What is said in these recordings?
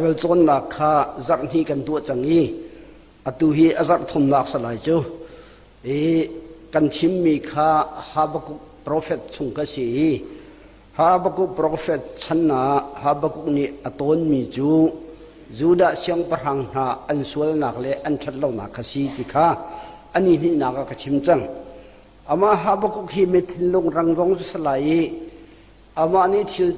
เวลจนนักข้าจักนี่กันตัวจังงี้อตุฮีอาจักทมนักสลายจูกันชิมมีข้าฮาบกุโปรเฟตชุงกษีฮาบกุโปรเฟตชนะฮาบกุนี่อตนมีจูดาเสียงประหังนาอันสวลนักเลอันชัดเล่านักสีติข้าอันนี้นี่นักกชิมจังอามาฮาบกุฮีเมทิลงรังรองสลายอามานี่ที่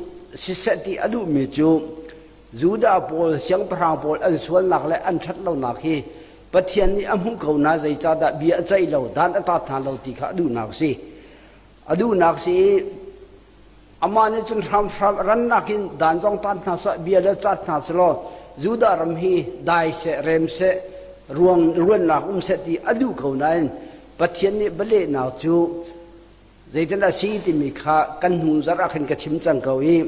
สิเสติอดุมีจูดาโพลเสียงพระโพลอันสวนหนักและอันชัดเราหนักที่ปะเทียนนี้อมุเขาหน้าใจจ้าดะเบียใจเราด้านอัตถานเราติขาดูหนักสิอดูหนักสิอามานี่จนทำรันนักินด้านจงตันนาสเบียและจัดนาสโลจูดารำฮีได้เสเรมเสรวงหนักเสติอดูเขาหน้าปะเทียนนี้เบลหนาวจูใจแต่ละสีที่มีข้ากันหูจระขันกระชิมจังเขาอี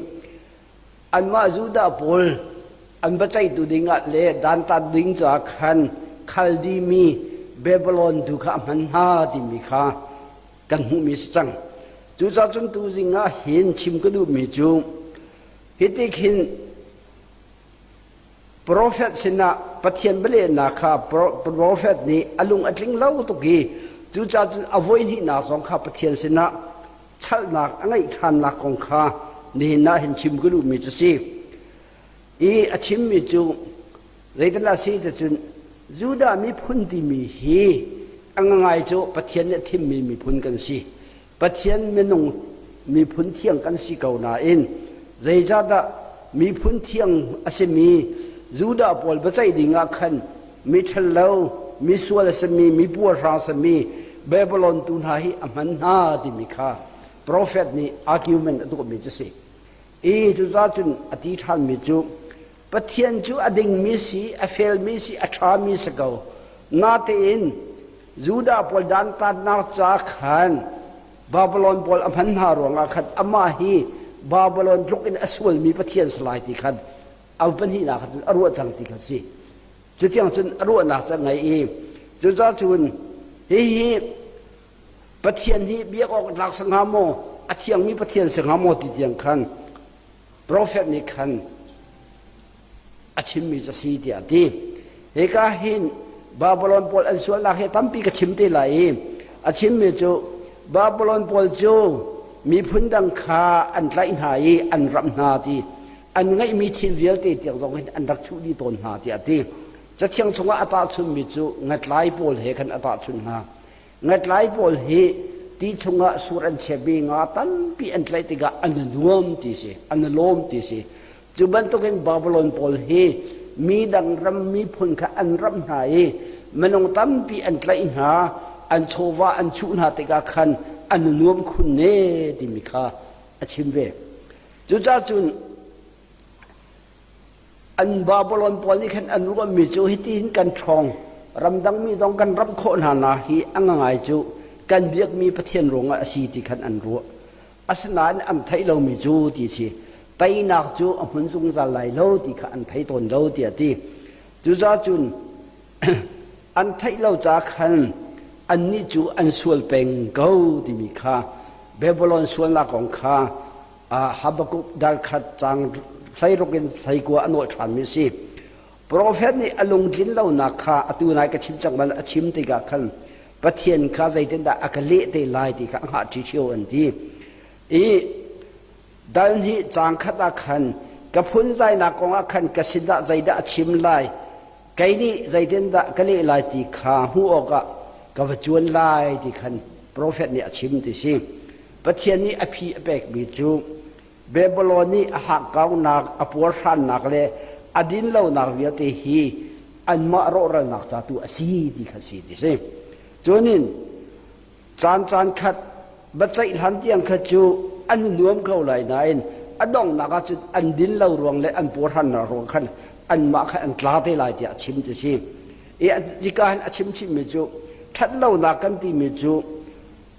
อันมาจูดาโพลอันบัจจัยตุดิงะเลดันตัดดิงจากขันคัลดีมีเบบิโลนดูข้ามันหาดิมีข้ากันหูมิสจังจูจ่าจนตุดิงะเห็นชิมกระดูมิจูฮิติขินโปรเฟตสินะปะเทียนเบลนาข้าโปรเฟตนี้อลุงอัดลิงเล่าตุกีจูจ่าจนอวัยนี่นาสองข้าปะเทียนสินะชัลนักอะไรทันนักของข้านี่น่าเห็นชิมกลุ่มมิจฉาอาชิมมิจูเรื่องนั้นสิแต่จนจูดามีพุนที่มีฮีอังไงจูปะเทียนเนี่ยทิมมีพุนกันสิปะเทียนเมนงมีพุนเที่ยงกันสิเก่าหน้าอินเรจาดามีพุนเที่ยงอาศัยมีจูดาปอลบัจจัยดิ่งอาคันมีเชลเลวมีสวลสมีปัวราสมีเบเบลอนตุนหาฮิอามันนาดิมิคาโปรเฟตนี่อาร์กิวเมนต์ตัวมิจฉาจูจ่าจุนอธิษฐานมิจูปะเทียนจูอดิ่งมิสีอเฟลมิสีอัชามิสเกานาเตอินจูดาปอลดันตัดนาจากขันบาบิโลนปอลอภันหารวงอาคัดอามาฮีบาบิโลนลุกอินอสวลมีปะเทียนสลายติขัดเอาเป็นฮีนาขัดอรัวจังติขัดสิจุดที่ยังจุนอรัวนักจังไงจูจ่าจุนฮีปะเทียนฮีเบียกออกหลักสังหามโมอาเทียงมีปะเทียนสังหามโมติเทียงขันโปรเฟตนี่ขันอาชิมมิจะสีที่อดีเอกาหินบาบิโลนปอลอันส่วนละเหตุตั้มปีกชิมที่ไหลอาชิมมิจูบาบิโลนปอลจูมีพุนดังคาอันไรหายอันรำนาทีอันไงมีทิลเวียลตีเตียงตรงนี้อันรักชูดีตนหาที่อดีจะเที่ยงชงอัตราชุนมิจูงัดไล่ปอลเหขันอัตราชุนหางัดไล่ปอลเหที่ชงสุรันเชบีงาตันปีอันไรติกาอันรวมที่สิอันล้มที่สิจุบันตุกันบาบิโลนปอลเฮมีดังรำมีพุนข้าอันรำหายมันองตั้มปีอันไรหาอันโชวาอันชุนหาติกาขันอันรวมคุณเนติมิคาอชิมเวจุจ้าจุนอันบาบิโลนปอลนี่ขันอันรวมมีจูฮิตินกันชองรำดังมีต้องกันรำโคนานาฮีอังไงจูกันเบียกมีประเทศหลวงอาศีติขันอันรัวอาสนานอันไทยเรามีจูดีสิไตนักจูอมุนซุงจะไหลเราดีขันไทยตนเราดีดีจูจ้าจุนอันไทยเราจะขันอันนี้จูอันส่วนเป็นเกาดีมีค่าเบบิโลนส่วนละของข้าฮับกุดัลขัดจังไทยรกินไทยกัวอนุทานมิสิโปรเฟตนี่อลงดินเรานักข้าอตุนายกชิมจังมันชิมติกาขันปะเทียนข้าใจเต็นดาอักเละเตลายที่ข้าหาจิเชียวอันที่ดันที่จางขัดอาคันกับพุนใจนักของอาคันกสิดาใจดาชิมลายไกนี่ใจเต็นดากะเละลายที่ข้าหัวกะกับจวนลายที่ขันโปรเฟตนี่ชิมที่สิปะเทียนนี่อภิเบกบิจูเบบิโลนี่หักเกานักอปัวชันนักเลยอดินเล่านักเวียตีฮีอันมาโรรนักจาตุอสีที่ขัดสีที่สิจนินจานขัดบัจจัยหันเตียงขัดจูอันรวมเข้าไหลนายอันดองนักจุดอันดินเล่ารวงและอันปวดหันรวงขันอันมาขันอันกลาเตลายที่ชิมที่สิจิการชิมมิจูทัดเล่านักกันที่มิจู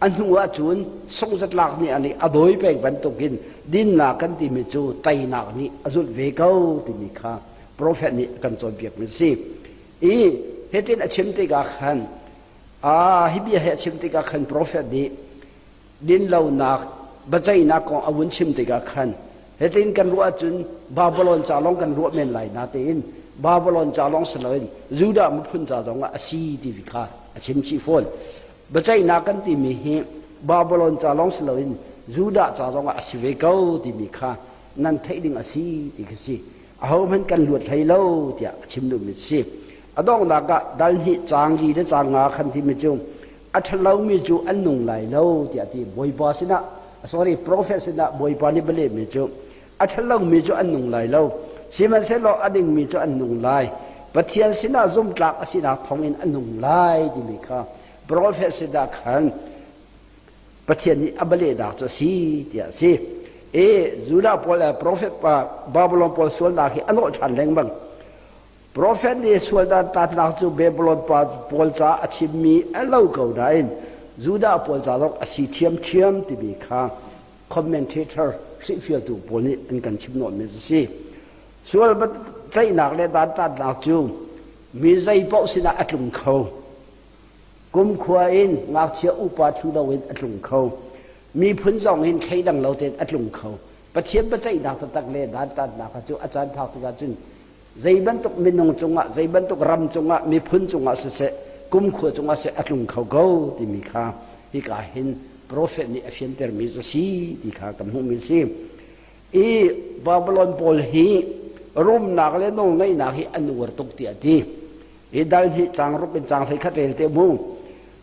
อันหัวจูนทรงจัดหลักนี่อันนี้อโดยเป็นบรรทุกินดินนักกันที่มิจูไตนักนี่อจุดเวก้าที่มีข้าโปรเฟตนี่กันจนเปียกมิสิเหตุนั้นชิมที่กาขันฮิบีเหตุชิมติกาขันโปรเฟตนี้ดินเหล่านักบัจจัยนักของอาวุธชิมติกาขัน เฮตินกันรัวจุนบาบิลอนจาลองกันรัวเมนไหลนาเตนบาบิลอนจาลองสลายยูดามุพุนจาลองอาซีดิวิคาอาชิมชีฟอนบัจจัยนักันที่มีเหบาบิลอนจาลองสลายยูดาจาลองอาศิเวกาที่มีค่านั่นไทยดิ่งอาซีที่กษีเอามันกันหลุดไทยเล่าที่ชิมดูมิซีอดองนักดัลฮิจางจีได้จางงาคันที่มีจุอัทเล่ามีจุอันนุ่งไหลเล่าที่บอยปาสินะ sorry prophet สินะบอยปานิเบลมีจุอัทเล่ามีจุอันนุ่งไหลเล่าสิมันเสลออดิ่งมีจุอันนุ่งไหลปะเทียนสินะซุ่มกลักสินะทองอินอันนุ่งไหลที่มีค่า prophet สินะขันปะเทียนนี้อับเลดาตัวสีที่สิจูดาพอลprophet ปะบาบิลอนพอลส่วนนักอันนู้นฉันเล่งบังprophet นี่ส่วนนั้นตัดนักจูบาบิลอนพอลจ้าอาชิมีอันเล่าเก่าได้จูดาพอลจ้าต้องอาศัยเทียมที่มีค่า commentator สิฟิลตูพอลนี่อันกันชิมโนมิสิส่วนใจนักเลยตัดนักจูมีใจเป้าสินะอัดลุงเขากุมขวาอินงักเชียอุปาทุดาวินอัดลุงเขามีพื้นจองเห็นใครดังเราเต็นอัดลุงเขาประเทียนปัจจัยนักตักเลยตัดนักจูอาจารย์พักติกาจุนใจบรรทุกมินงจงะใจบรรทุกรำจงะมีพื้นจงะเสกุมขวาจงะเสอัดลุงเขาเก้าที่มีค่าที่กาเห็น prophet นี่อภิเษกมีจะสีที่ข้ากำหูมีสิบาบิลอนพอลฮีร่มนักเลยน้องไงนักฮีอันวรตุกเตียดีดัลฮีจางรูปเป็นจางไทยขัดเรลเตมุง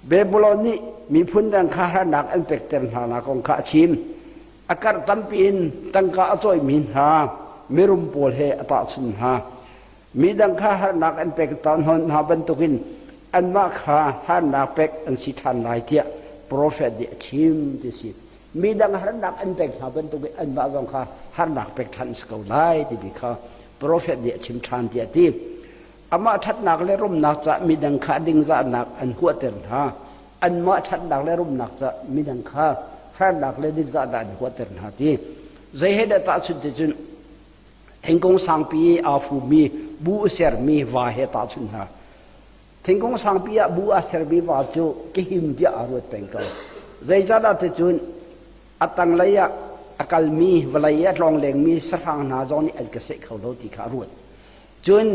บาบิลอนนี่มีพื้นดังข้านักอันเป็กเตนหานักของข้าชิมอาการตั้มปีนตั้งข้าจ่อยมินหามีรุมพอลเฮอตาสุนหามีดังข้านักอันเป็กตอนหนหาบรรทุกินอันมาข้าหานักเป็กอันสิทันหลายเตีย prophet เดียชิมที่สิมีดังหานักอันเป็กหาบรรทุกินอันมาจงข้าหานักเป็กทันสกาวไลที่บิข้า prophet เดียชิมทันเดียที่อามาทัดนักเลยร่มนักจะมีดังข้าดิ่งจะนักอันหัวเตือนหาอันมาทัดนักเลยร่มนักจะมีดังข้าหานักเลยดิ่งจะนักอันหัวเตือนหาที่ใจเหตุตาสุดที่จุนทิ้งกงสังปีอาฟูมีบูเสร์มีวาเหตุตาสุนหาทิ้งกงสังปีอาบูอาเสร์มีวาจูกิหิมที่อารวดเป็นเก่าใจจะได้ที่จุนอัตังเลยอักลมีวลัยลองเลงมีสร้างนาจอนี่อันกษตรเขาโลติขารวดจุน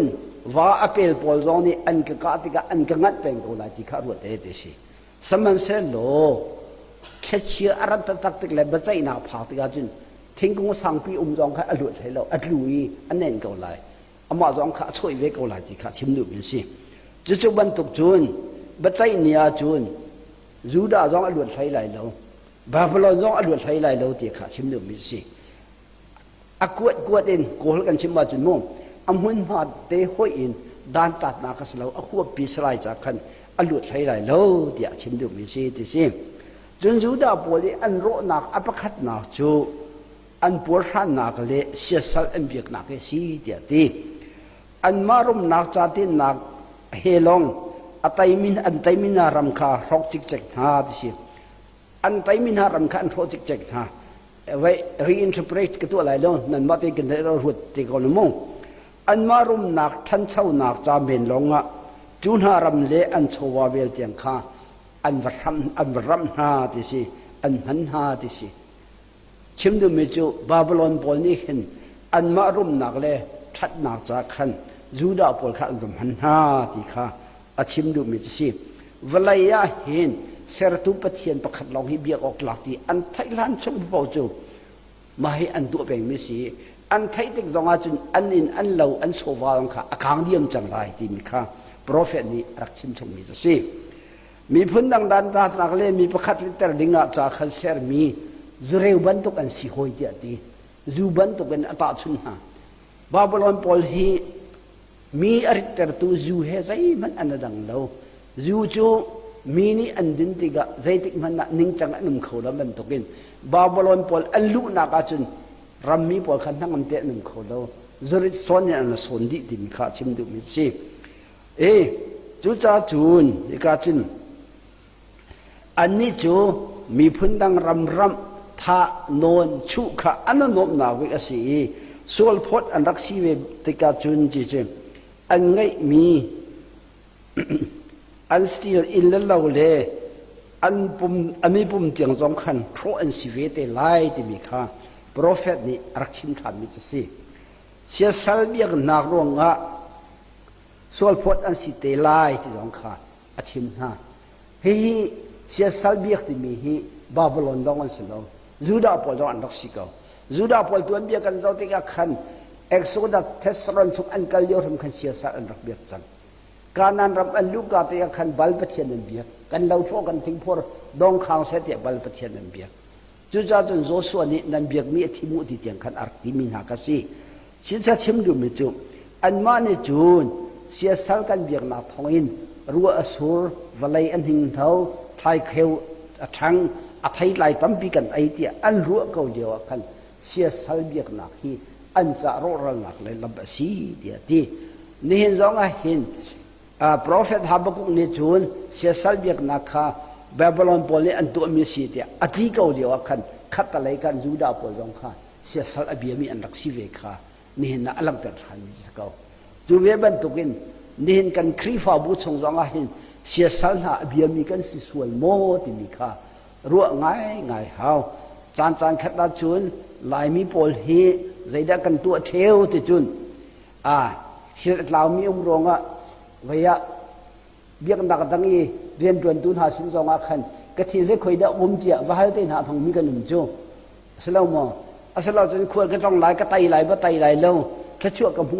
ว่าอเปลปอลจอนี่อันกะกาติกะอันกะงัดเป็นตัวลายที่ขารวดเอเดชิสมันเซโลแค่เชื่ออารัตตักติกเลยบัจจัยนาพาติกาจุนทิ้งกงสังปีจองข้าอรวดให้เราอัดลุยอันเน่นเก่าลายอามาจองข้าช่วยเวกเก่าลายที่ข้าชิมดูเป็นสิจุบันตุกจุนบัจจัยเนียจุนยูดาจองอรวดให้ลายเราบาบิลอนจองอรวดให้ลายเราที่ข้าชิมดูเป็นสิกวดเองโกหกกันชิมมาจุนมุ่งอมุนมาเตะห้อยอินดานตัดนักสลาวขวบปีสลายจากขันอลุดให้ไหลโลเดียชิมดูมีสิที่สิจนยูดาบุลีอันโรนักอัปคัดนักจูอันปวดหันนักเละเสียสัลอันเบียกนักสิเดียที่อันมารุมนักจัดที่นักเฮลงอันไตมินารำคาหกจิกเจกหาที่สิอันไตมินารำคาอันหกจิกเจกหาไว้ reinterpret กันตัวไหลโลนั่นมาตีกันได้เราหุดตีกันมุ่งอันมารุมนักท่านเช่านักจาเบนลงอ่ะจุนหารำเละอันโชวาเวลเตียงข้าอันวรำหาที่สิอันหันหาที่สิชิมดูมิจูบาบิลอนปอลนี่เห็นอันมารุมนักเละทัดนักจากขันยูดาปอลข้าอันหันหาที่ข้าอาชิมดูมิจูสิเวลายาเห็นเสรตุปเทียนประคัดลองให้เบียกออกหลักที่อันไทยล้านชงเบาจูมาให้อันตัวเป็นมิสีอันไทยติดตรงอาจุนอันนินอันเหลาอันโซวาลงค่ะอคังเดียมจังไรที่มีค่ะ prophet นี้รักชิมชงมีจะสิมีพื้นดังดันตาตากเลมีประคัดลิตรดิ่งอาจากขันเสรมีจุเรวบันตุกันสิหอยเดียดีจูบันตุเป็นอัตาชุนหาบาบิลอนพอลฮีมีอริตรตูจูเฮใจมันอันดังเลาจูจูมีนี่อันดินติกะใจติกมันนิ่งจังอันนุ่มเขาแล้วมันตุกินบาบิลอนพอลอันลุนักอาจุนรำมีพอขันทั้งมันเตะหนึ่งคนแล้วจริตส่วนเนี่ยอันส่วนที่มีข้าชิมดูมิสิจูจ่าจูนอีกาจุนอันนี้จูมีพื้นดังรำท่านนชุขะอันนั้นนบนาวิกสีส่วนพดอันรักสีเวติกาจุนจีเจอันไงมีอันสติลอินเลวเลอันมีปุ่มเตียงสองขันโครอันสิเวเตไลที่มีข้า prophet ni rakchim tham mi si sia salbiak nak ronga sol phot an si te lai ti rong kha achim na hi sia salbiak ti mi hi babylon dong an selo juda pol dong an rak sikau juda pol tuan bia kan zau te ka khan exodus thesron chuk an kal yo ram khan sia sa an rak biak chang kanan ram an lu ka te ka khan bal pathian an biak kan lau tho kan ting phor dong khang se te bal pathian an biak chu cha chun Joshua ni nan biak mi thimu ti tiang khan ar ti min ha ka si sin sa chim du mi chu an ma ni chun sia sal kan biak na thongin ruwa asur valai an hing thau thai kheu athang athai lai tampi kan ai ti an ruwa ko dewa khan sia sal biak na hi an cha ro ral nak le lam si dia ti ni hin zong a hin prophet Habakuk ni chun sia sal biak na kha Babylon pol ni an tu mi si ti ati ko dewa khan khat ta lai kan juda pol zong kha sia sal abiami an rak si ve kha ni hin na alam per than ni sa ko chu ve ban tukin ni hin kan khri fa bu chong zong a hin sia sal na abiami kan si sual mo ti mi kha ruwa ngai hau chan khat na chun lai mi pol hi zaida kan tu theu ti chun sia tlaw mi ronga vaya biak nak dangi rian tuan tun ha sin zonga khan ka thi le khoida tia wa hal te na phang mi kan num chu asalo mo asalo chun khol ka tong lai ka tai lai ba tai lai lo ka chu ka mu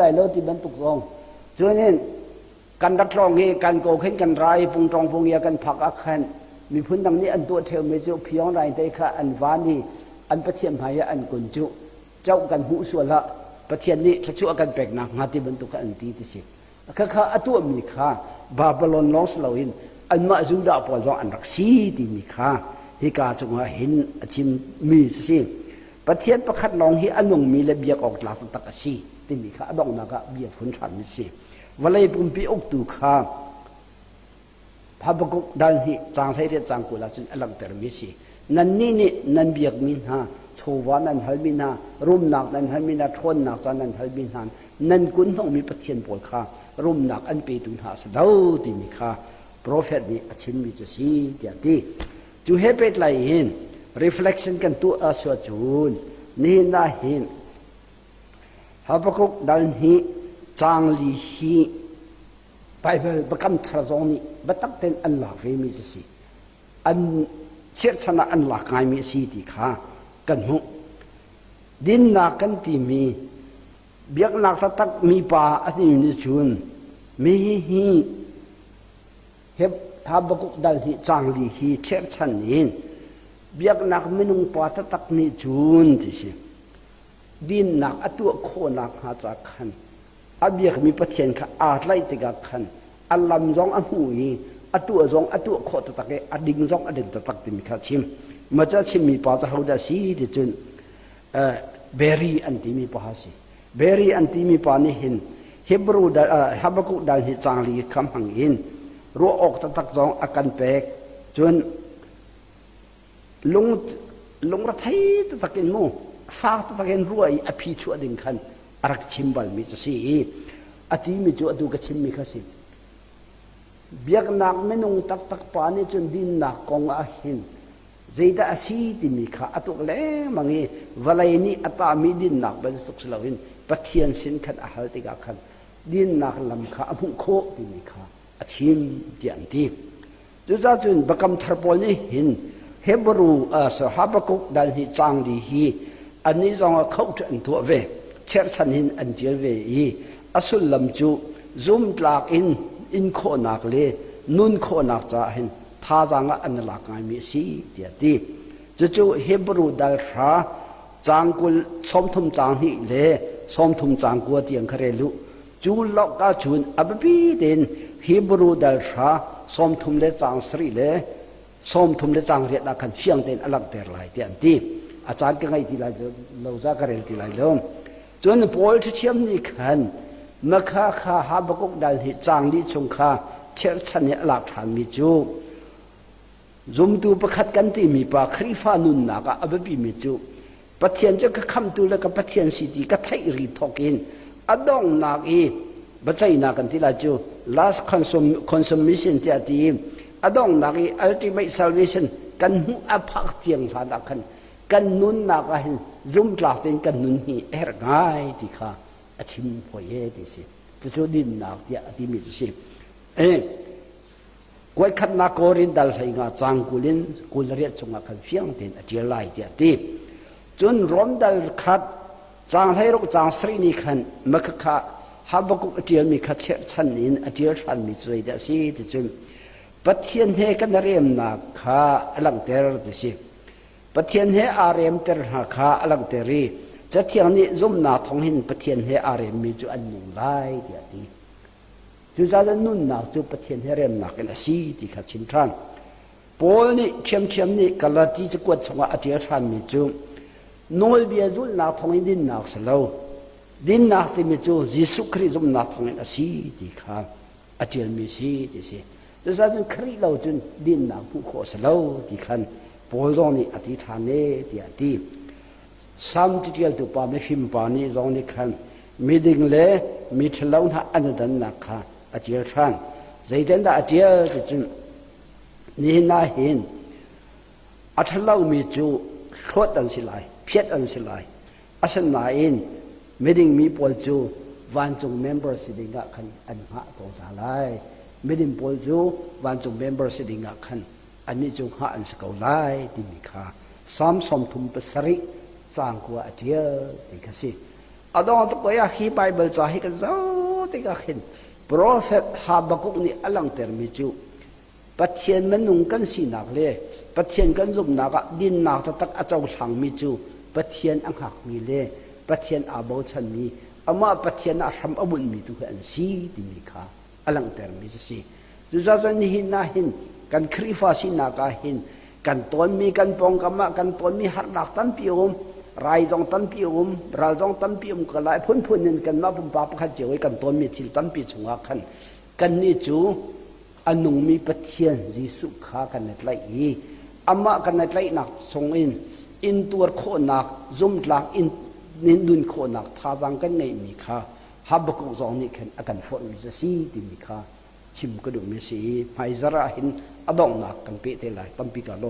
lai lo ti ban tuk zong chuanin kan dak tlong nge kan ko khen kan rai pung tong pung ya kan phak a khan mi phun dang ni an tu theu me chu phiong rai te kha an wani an pathian hmaya an kun chu chau kan hu su la pathian ni ka chu kan pek na ngati ban tuk an ti si kha atu mi kha Babylon los loin an ma juda pol zo an rak si ti mi kha hi ka chunga hin achim mi si pathian pakhat long hi anung mi le biak ok la tak si ti mi kha dong na ka biak phun than mi si walai pum pi ok tu kha Habakuk dal hi chang thai re chang kula chun alang ter mi si nan ni nan biak min ha chowa nan hal min ha rum nak nan hal min ha thon nak chan nan hal min han nan kun thong mi pathian pol kha rum nak an pe tun ha sa dau ti mi kha prophet ni achim mi cha si tia ti chu he pet lai hin reflection kan tu a so chun ni na hin Habakuk dal hi chang li hi Bible bakam thar zong ni batak ten Allah ve mi cha si an chiat chana an la kai mi si ti kha kan hu din na kan ti mi biak nak tak mi pa ani ni chun mi hi heb Habakuk dal hi chang li hi cher chan nin biak nak minung pa tak ni chun ti si din nak atu kho nak ha cha khan abiak mi pathian kha a tlai te ga khan alam zong a hu hi atu kho ta ke ading zong ading ta tak ti mi kha chim ma cha chim mi pa cha hoda si ti chun berry anti mi pa si berry anti mi pa ni hin Hebrew da Habakuk dal hi changli kham hang in ro ok ta tak zong akan pek chun lung ra thai ta takin mo fa ta takin ruai a phi chu ading khan arak chimbal mi cha si ati mi chu adu ka chim mi kha si biak nak menung tak pa ni chun din na kong a hin zeida asi ti mi kha atuk le mangi walai ni ata mi din nak ba tuk slawin pathian sin khat a hal ti ga khan din nak lam kha amu kho ti mi kha achim tian ti chu cha chun bakam thar pol ni hin Hebrew so Habakuk dal hi chang di hi ani zong a khau an tu ve cher chan hin an jel ve hi asul lam chu zum tlak in kho nak le nun kho nak cha hin tha janga an la ka mi si tia ti chu Hebrew dal kha changkul somthum chang hi le somthum chang ko tiang khare lu chu lok ka chun abapi den Hebrew dal kha somthum le chang sri le somthum le chang ria na khan fiang den alak ter lai tian ti achan ka ngai ti lai lo za karel ti lai lo chun pol thi chiam ni khan makha kha Habakuk dal hi chang li chung kha cher chan ya lak than mi chu zum tu pakhat kan ti mi pa khri fa nun na ka ababi mi chu pathian cha ka kham tu la ka pathian si ti ka thai ri thokin adong nak e bachai na kan ti la chu last consummation ti ati adong nak e ultimate salvation kan hu aphak tiang pha da khan กันนุนนักเห็นซุ่มหลักเป็นกันนุนหีง่ายที่ข้าชิมพอเย่ที่สิจะช่วยดินนักที่มีสิกวยขัดนักโกรินดัลให้งาจางกุลินกุลเรียจงอาขันเฟียงเต็นเจียไลเดียตีจนรวมดัลขัดจางให้รกจางสรีนิขันมักขะฮับกุเจียมีขัดเชชันอินเจียชันมีใจเดียสิที่จนปัทเทียนเฮกันเรียมนักข้าอลังเตอร์ที่สิปัทเทียนเฮอาเรียมเตอร์นักข้าอลังเตอรีจะเที่ยงนี้ซุ่มนาทองหินปัทเทียนเฮอาเรียมมีจุอันหนึ่งไล่เดียตีจุดจะนุ่นนักจุปัทเทียนเฮเรียมนักกันสิที่ขัดชินทรันปอลนี่เชื่อมนี่กัลที่จะกวดชงอาเจียชันมีจุโนลเบียจุนาทองหินดินนักสโลดินนักที่มีจุยิสุคริซุ่มนาทองหินสิที่ขัดอาเจียมีสิที่สิจุดจะคริเราจุนดินนักผู้โคสโลที่ขัดปอลนี่อธิษฐานเนที่อธิสามที่เดียวตัวป้าไม่ฟิมปานี่ตรงนี้ขันมีดิ่งเล่มีทะเลาหน้าอันนั้นนักข้าอาเจียชันใจเด่นอาเจียที่จุนนี่น่าเห็นอัทะเลามีจูทอดอันสิไลเพียดอันสิไลอาศัยน่าเห็นมีดิ่งมีปอลจูวันจงเมมเบอร์สิดิ่งขันอันหาตัวสาไลมีดิ่งปอลจูวันจงเมมเบอร์สิดิ่งขันอันนี้จงหาอันสกาวไลที่มีข้าสามสมทุมเปสริสร้างกว่าอาเจียที่กสิอดองตุกอยากฮีไบเบิลจะให้กันเจ้าที่ก็เห็นโปรเฟตฮาบกุกนี่อลังเตอร์มิจูปัจเจียนมันนุ่งกันสีนักเลยปัจเจียนกันซุ่มนักดินนักตักอาเจ้าหลังมิจูปัจเจียนอังหักมีเลยปัจเจียนอาบชันมีอามาปัจเจียนอาทำอบุญมีตุกอันสีที่มีข้าอลังเตอร์มิจูสิจุดจะนี่หินน่าหินกันครีฟาสินักหินกันต้นมีกันปองกรรมะกันต้นมีหักหลักตันพิโอมรายจงตันพิโอมรายจงตันพิโอมก็หลายพ้นนึงกันมาปุ่มปาปขัดเจอไว้กันต้นมีทิลตันพิชงาขันกันนี่จูอันนุ่งมีปะเทียนยิสุขากันในไลอีอามากันในไลนักทรงอินตัวโคนักซุ่มหลักอินนินดุนโคนักทาวังกันไงมีข้าฮับกุกจงนี่ขันอากันฝนมีจะสีที่มีข้าชิมก็ดูมีสีไพซาระหินอดองนักกันเปเตลัยตั้มปีกาโล